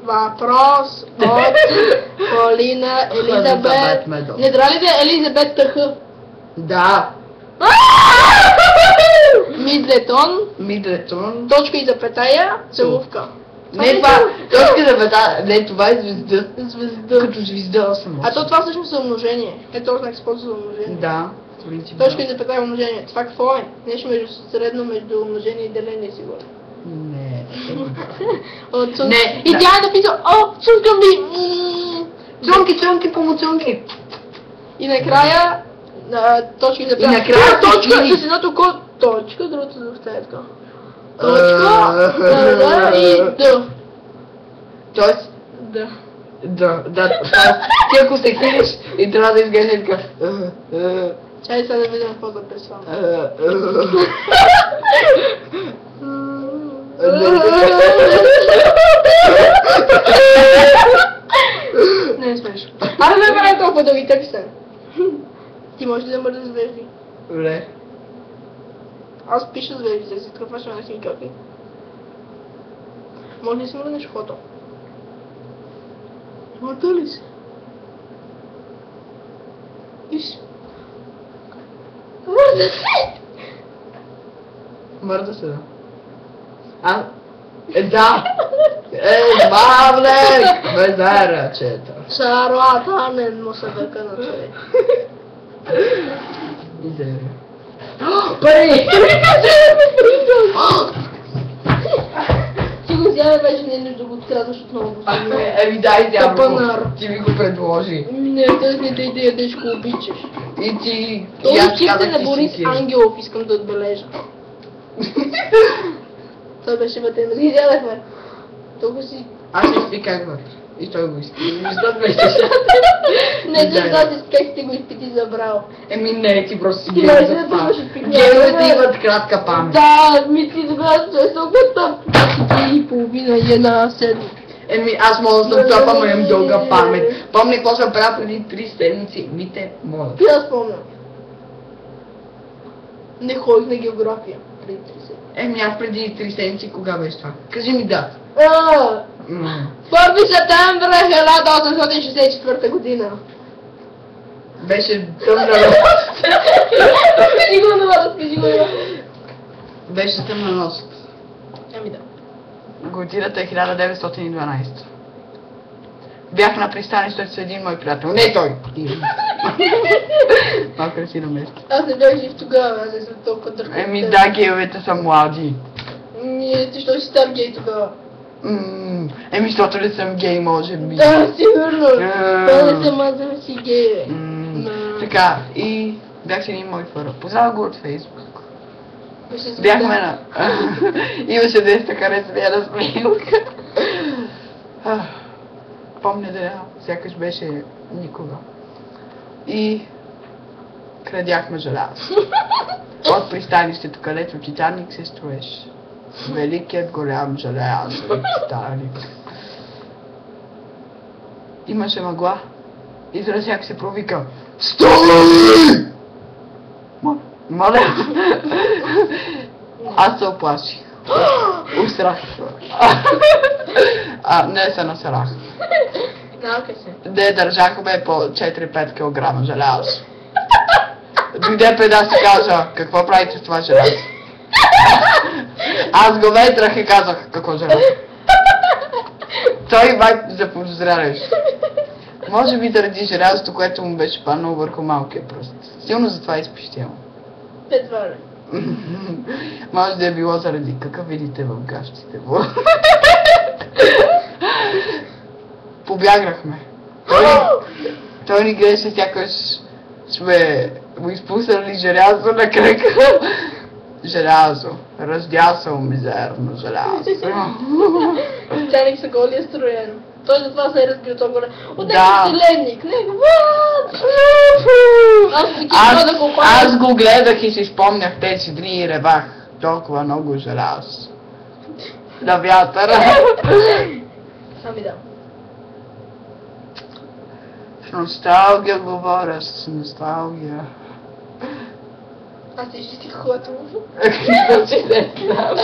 Въпрос от Полина Елизабет. Не трябва ли да е Елизабет ТХ? Да. Мидлетон. Мидлетон. Точка и запетая. Целувка. Не това. Точка и запетая. Не, това е звезда. Звезда. Като звезда съм. А то това всъщност е умножение. Е този знак използва за умножение. Да. Точка и запетая умножение. Това какво е? Нещо средно между умножение и деление сигурно. Не. Не. И тя е написала, о, цунка ми. Цунки, помоцунки. И накрая точка и запетая. И накрая точка с едното точка, другото запетая така. Точка, и Д. Тоест? Да. Ти ако се хилиш и трябва да изглежда така. Чай сега да видим какво да пресвам. Не е смешно. Аз не правя толкова дълги текста. Ти можеш ли да мърдаш звезди? Добре. Аз пиша звезди, да си откъпваш на химикалки. Може ли да си мръднеш фото? Мърда ли си? Виж. Мърда се! Мърда се, да. Да! Бавлек! Без ръчета. Шарлатанен му се дъка на човек. Иде. Пари! Ти го взяме вече не е нужда да го открадваш отново. Еми дай Тапанар. Ти ми го предложи. Не, тази не те идея, дечко обичаш. И ти... Този чип е на Борис Ангелов, искам да отбележа. Той беше вътре, не ги гледахме. Толкова си... Аз не спиках вътре. И той го изпити. Мислят беше. Не, че тази как ти го изпити забрал. Еми не, ти просто си Ти гледа може за да това. имаш отпикня. Геовете имат кратка памет. Да, мисли тогава, че е толкова тъп. 3,5 и една седмица. Еми аз мога да съм тъпа, ама имам дълга памет. Помни какво съм правил преди 3 седмици. Мите, моля. И аз спомням. Не ходих на география преди 3 седмици. Еми аз преди 3 седмици кога беше това? Кажи ми дата. 1 септември 1864 година. Беше тъмна нощ. Разкажи го това, разкажи го това. Беше тъмна нощ. Ами да. Годината е 1912. Бях на пристанището с един мой приятел. Не той! Малко си на место. Аз не бях жив тогава, аз не съм толкова дърката. Еми да, гейовете са млади. Ние, защо си стар гей тогава? Еми, защото ли съм гей, може би. Да, сигурно. Това не съм аз да си гей, бе. Така, и бях с един мой фъра. Познава го от Фейсбук. Бяхме на... Имаше 200 харесвания на снимка. Помня да сякаш беше никога. И крадяхме желязо. От пристанището, където Титаник се строеше. Великият голям желязен Титаник. Имаше мъгла. И всяко се провика: "Стой!" Моля! Аз се оплаших. Устрах. Не се насрах. Държахме по 4-5 кг желязо. Дойде при нас и каза: "Какво правите с това желязо?" Аз го ветрах и казах: "Какво желязо?" Той май заподозря нещо. Може би заради желязото, което му беше паднало върху малкия пръст. Силно затова изпищяло. Едва ли. Може да е било заради какъв видите в гащите му. Побягнахме. Той ни гледаше сякаш сме му изпуснали желязо на кръка. Желязо. Раздясал мизерно желязо. Титаник са голи е строен. Той за това се е разбил толкова. От него селедник. Аз го гледах и си спомнях тези дни и ревах. Толкова много желязо. На вятъра. Ами да. С носталгия говоря, с носталгия. Аз ти ще хватам. Да си не знам.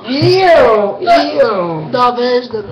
Ио! Да, веждаме.